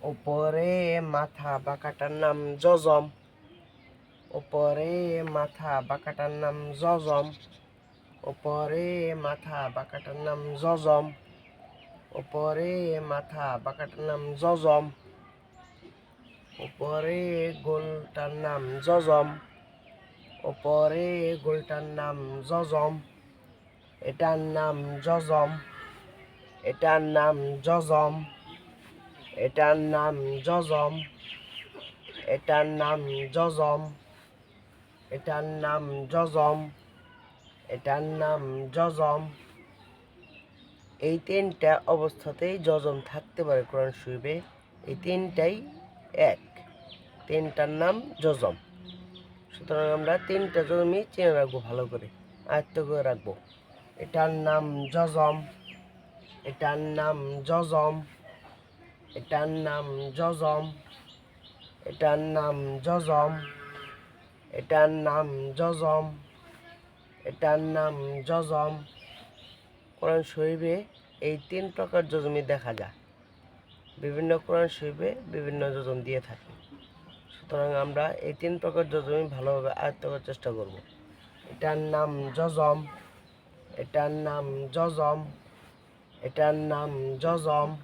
উপরে মাথা বাঁকাটার নাম যজম। উপরে মাথা বাঁকাটার নাম যজম। উপরে মাথা বাঁকাটার নাম যজম। উপরে মাথা বাঁকাটার নাম যজম। উপরে গোলটার নাম যজম। উপরে গোলটার নাম যজম। এটার নাম যজম। এটার নাম যজম। এটার নাম যজম। এটার নাম যজম। এটার নাম যজম। এটার নাম যজম। এই তিনটা অবস্থাতেই যজম থাকতে পারে কোরআন শরীফে। এই তিনটাই এক, তিনটার নাম যজম। সুতরাং আমরা তিনটা যজমই চিনে রাখবো, ভালো করে আয়ত্ত করে রাখবো। এটার নাম যজম। এটার নাম যজম। এটার নাম যজম। এটার নাম যজম। এটার নাম যজম। এটার নাম যজম। কোরআন শরীফে এই তিন প্রকার যজমই দেখা যায়। বিভিন্ন কোরআন শরীফে বিভিন্ন যজম দিয়ে থাকে। সুতরাং আমরা এই তিন প্রকার যজমই ভালোভাবে আয়ত্ত করার চেষ্টা করব। এটার নাম যজম। এটার নাম যজম। এটার নাম যজম।